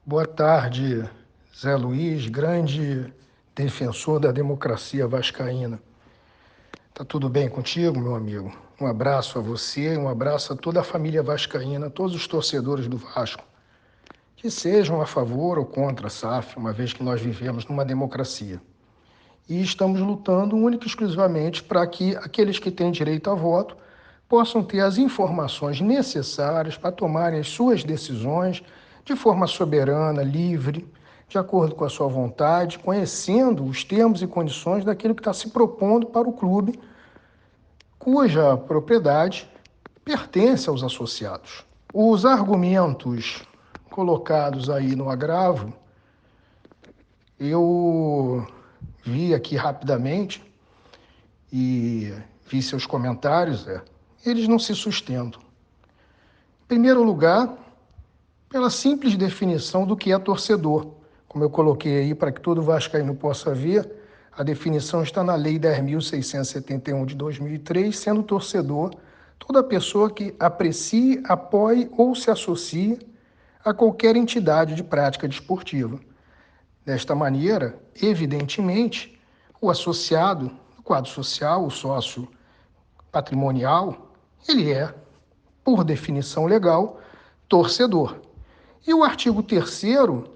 Boa tarde, Zé Luiz, grande defensor da democracia vascaína. Tá tudo bem contigo, meu amigo? Um abraço a você, um abraço a toda a família vascaína, a todos os torcedores do Vasco, que sejam a favor ou contra a SAF, uma vez que nós vivemos numa democracia. E estamos lutando única e exclusivamente para que aqueles que têm direito a voto possam ter as informações necessárias para tomarem as suas decisões de forma soberana, livre, de acordo com a sua vontade, conhecendo os termos e condições daquilo que está se propondo para o clube, cuja propriedade pertence aos associados. Os argumentos colocados aí no agravo, eu vi aqui rapidamente e vi seus comentários, eles não se sustentam. Em primeiro lugar, pela simples definição do que é torcedor. Como eu coloquei aí para que todo vascaíno possa ver, a definição está na Lei 10.671 de 2003, sendo torcedor toda pessoa que aprecie, apoie ou se associe a qualquer entidade de prática desportiva. Desta maneira, evidentemente, o associado, o quadro social, o sócio patrimonial, ele é, por definição legal, torcedor. E o artigo 3º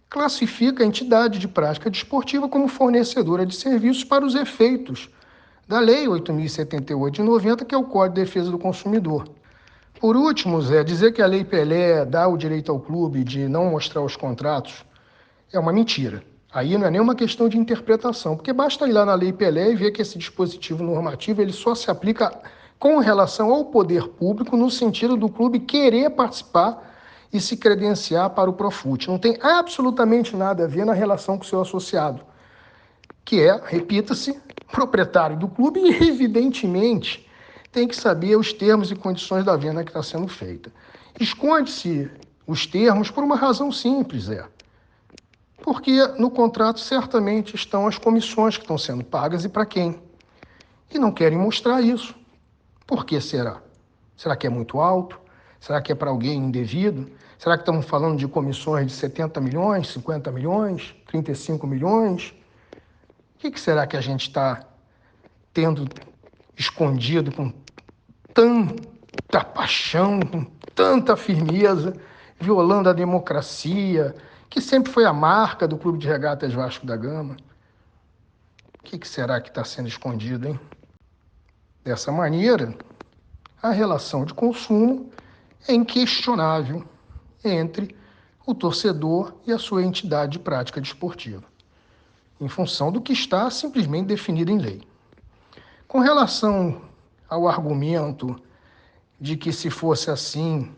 classifica a entidade de prática desportiva como fornecedora de serviços para os efeitos da Lei 8.078 de 90, que é o Código de Defesa do Consumidor. Por último, Zé, dizer que a Lei Pelé dá o direito ao clube de não mostrar os contratos é uma mentira. Aí não é nenhuma questão de interpretação, porque basta ir lá na Lei Pelé e ver que esse dispositivo normativo ele só se aplica com relação ao poder público no sentido do clube querer participar e se credenciar para o Profut. Não tem absolutamente nada a ver na relação com o seu associado, que é, repita-se, proprietário do clube e, evidentemente, tem que saber os termos e condições da venda que está sendo feita. Esconde-se os termos por uma razão simples, porque no contrato certamente estão as comissões que estão sendo pagas e para quem. E não querem mostrar isso. Por que será? Será que é muito alto? Será que é para alguém indevido? Será que estamos falando de comissões de 70 milhões, 50 milhões, 35 milhões? O que será que a gente está tendo escondido com tanta paixão, com tanta firmeza, violando a democracia, que sempre foi a marca do Clube de Regatas Vasco da Gama? O que será que está sendo escondido, hein? Dessa maneira, a relação de consumo é inquestionável entre o torcedor e a sua entidade de prática desportiva, em função do que está simplesmente definido em lei. Com relação ao argumento de que, se fosse assim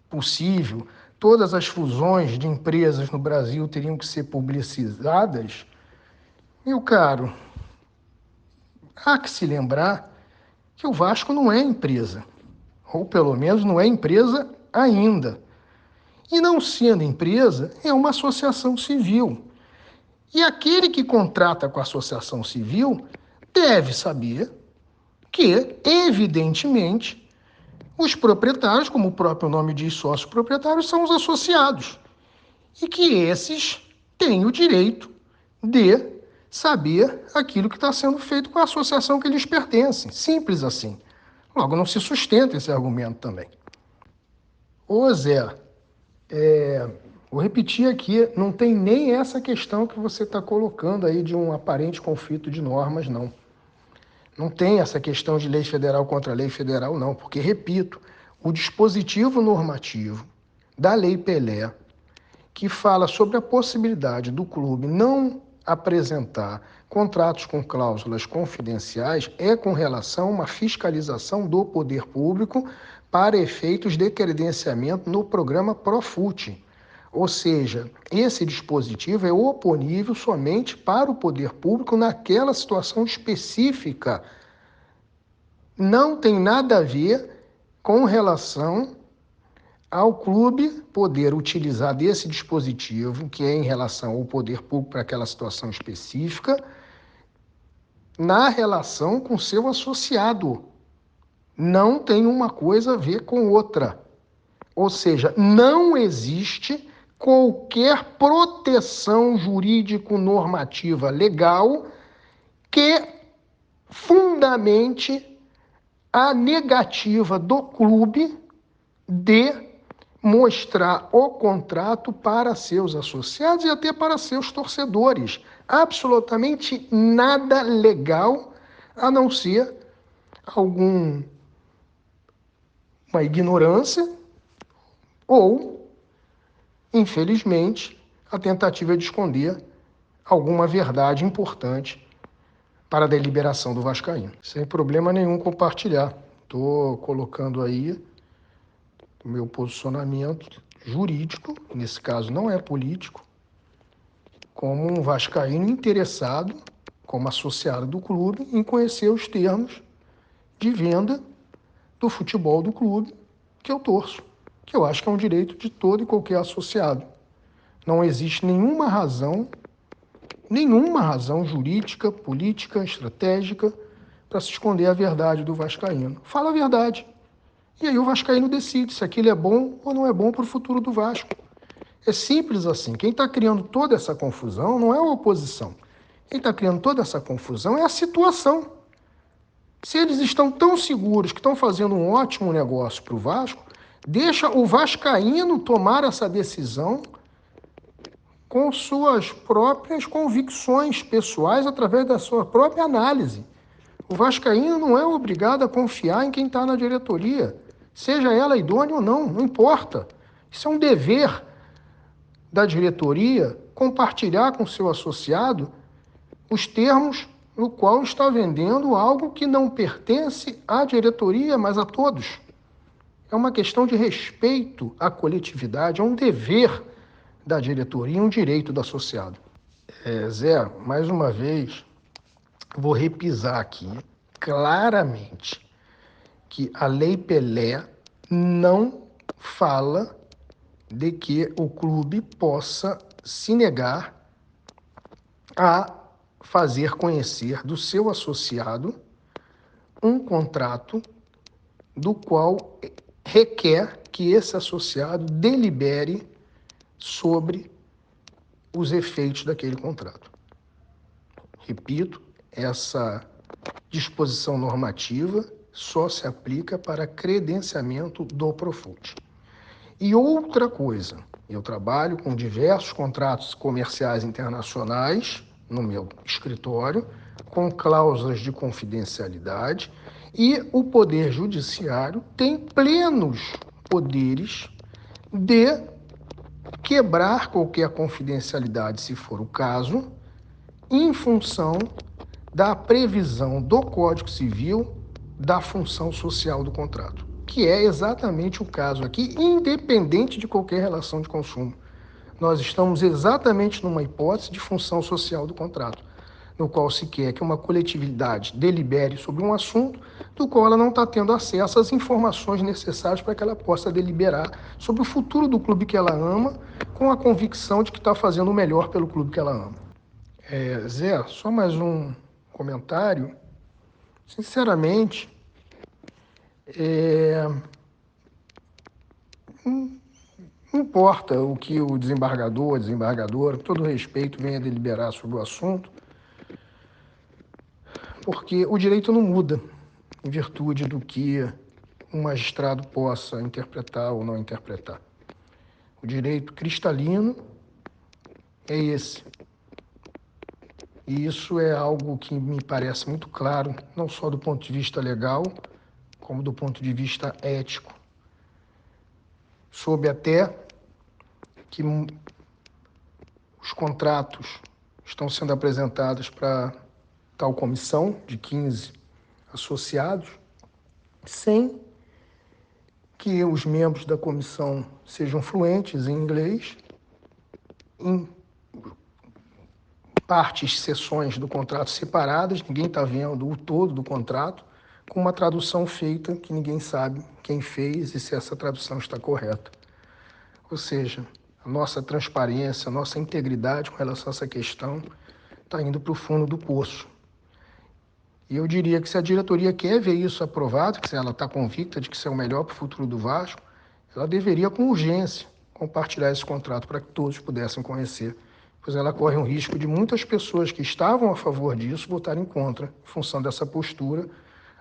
possível, todas as fusões de empresas no Brasil teriam que ser publicizadas, meu caro, há que se lembrar que o Vasco não é empresa, ou pelo menos não é empresa ainda. E não sendo empresa, é uma associação civil. E aquele que contrata com a associação civil deve saber que, evidentemente, os proprietários, como o próprio nome diz, sócios proprietários, são os associados. E que esses têm o direito de saber aquilo que está sendo feito com a associação que lhes pertence. Simples assim. Logo, não se sustenta esse argumento também. Ô Zé, vou repetir aqui, não tem nem essa questão que você está colocando aí de um aparente conflito de normas, não. Não tem essa questão de lei federal contra lei federal, não, porque, repito, o dispositivo normativo da Lei Pelé, que fala sobre a possibilidade do clube não apresentar contratos com cláusulas confidenciais, é com relação a uma fiscalização do poder público para efeitos de credenciamento no programa Profut. Ou seja, esse dispositivo é oponível somente para o poder público naquela situação específica. Não tem nada a ver com relação ao clube poder utilizar desse dispositivo, que é em relação ao poder público para aquela situação específica, na relação com seu associado. Não tem uma coisa a ver com outra. Ou seja, não existe qualquer proteção jurídico-normativa legal que fundamente a negativa do clube de mostrar o contrato para seus associados e até para seus torcedores. Absolutamente nada legal, a não ser alguma ignorância ou, infelizmente, a tentativa de esconder alguma verdade importante para a deliberação do vascaíno. Sem problema nenhum compartilhar. Estou colocando aí o meu posicionamento jurídico, nesse caso não é político, como um vascaíno interessado, como associado do clube, em conhecer os termos de venda do futebol do clube que eu torço, que eu acho que é um direito de todo e qualquer associado. Não existe nenhuma razão jurídica, política, estratégica para se esconder a verdade do vascaíno. Fala a verdade. E aí o vascaíno decide se aquilo é bom ou não é bom para o futuro do Vasco. É simples assim. Quem está criando toda essa confusão não é a oposição. Quem está criando toda essa confusão é a situação. Se eles estão tão seguros que estão fazendo um ótimo negócio para o Vasco, deixa o vascaíno tomar essa decisão com suas próprias convicções pessoais, através da sua própria análise. O vascaíno não é obrigado a confiar em quem está na diretoria, seja ela idônea ou não, não importa. Isso é um dever da diretoria compartilhar com o seu associado os termos no qual está vendendo algo que não pertence à diretoria, mas a todos. É uma questão de respeito à coletividade, é um dever da diretoria, um direito do associado. Zé, mais uma vez, vou repisar aqui claramente que a Lei Pelé não fala de que o clube possa se negar a fazer conhecer do seu associado um contrato do qual requer que esse associado delibere sobre os efeitos daquele contrato. Repito, essa disposição normativa só se aplica para credenciamento do Profut. E outra coisa, eu trabalho com diversos contratos comerciais internacionais no meu escritório, com cláusulas de confidencialidade, e o Poder Judiciário tem plenos poderes de quebrar qualquer confidencialidade, se for o caso, em função da previsão do Código Civil da função social do contrato, que é exatamente o caso aqui, independente de qualquer relação de consumo. Nós estamos exatamente numa hipótese de função social do contrato, no qual se quer que uma coletividade delibere sobre um assunto do qual ela não está tendo acesso às informações necessárias para que ela possa deliberar sobre o futuro do clube que ela ama, com a convicção de que está fazendo o melhor pelo clube que ela ama. Zé, só mais um comentário. Sinceramente, não importa o que o desembargador, a desembargadora, com todo respeito, venha deliberar sobre o assunto, porque o direito não muda em virtude do que um magistrado possa interpretar ou não interpretar. O direito cristalino é esse. E isso é algo que me parece muito claro, não só do ponto de vista legal, como do ponto de vista ético. Soube até que os contratos estão sendo apresentados para tal comissão de 15 associados, sem que os membros da comissão sejam fluentes em inglês, em partes, seções do contrato separadas, ninguém está vendo o todo do contrato, com uma tradução feita que ninguém sabe quem fez e se essa tradução está correta. Ou seja, a nossa transparência, a nossa integridade com relação a essa questão está indo para o fundo do poço. E eu diria que se a diretoria quer ver isso aprovado, que se ela está convicta de que isso é o melhor para o futuro do Vasco, ela deveria, com urgência, compartilhar esse contrato para que todos pudessem conhecer, pois ela corre um risco de muitas pessoas que estavam a favor disso votarem contra, em função dessa postura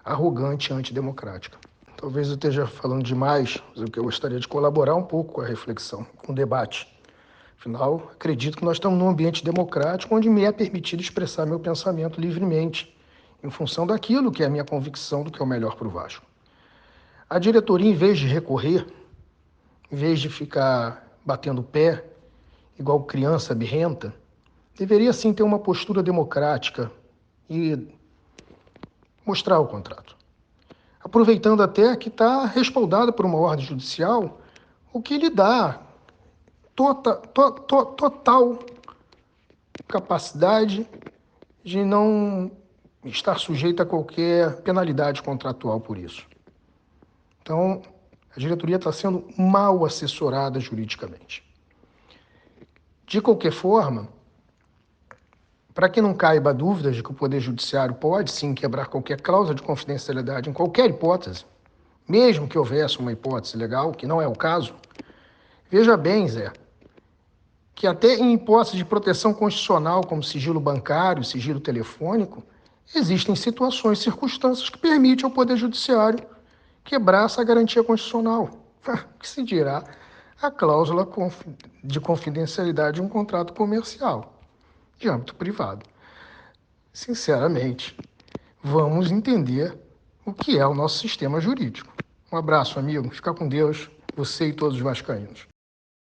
arrogante e antidemocrática. Talvez eu esteja falando demais, mas eu gostaria de colaborar um pouco com a reflexão, com o debate. Afinal, acredito que nós estamos num ambiente democrático onde me é permitido expressar meu pensamento livremente, em função daquilo que é a minha convicção do que é o melhor para o Vasco. A diretoria, em vez de recorrer, em vez de ficar batendo o pé, igual criança birrenta, deveria sim ter uma postura democrática e mostrar o contrato. Aproveitando até que está respaldada por uma ordem judicial, o que lhe dá total capacidade de não estar sujeito a qualquer penalidade contratual por isso. Então, a diretoria está sendo mal assessorada juridicamente. De qualquer forma, para que não caiba dúvidas de que o Poder Judiciário pode sim quebrar qualquer cláusula de confidencialidade em qualquer hipótese, mesmo que houvesse uma hipótese legal, que não é o caso, veja bem, Zé, que até em hipótese de proteção constitucional, como sigilo bancário, sigilo telefônico, existem situações, circunstâncias que permitem ao Poder Judiciário quebrar essa garantia constitucional. Que se dirá a cláusula de confidencialidade de um contrato comercial de âmbito privado. Sinceramente, vamos entender o que é o nosso sistema jurídico. Um abraço, amigo. Fica com Deus, você e todos os vascaínos.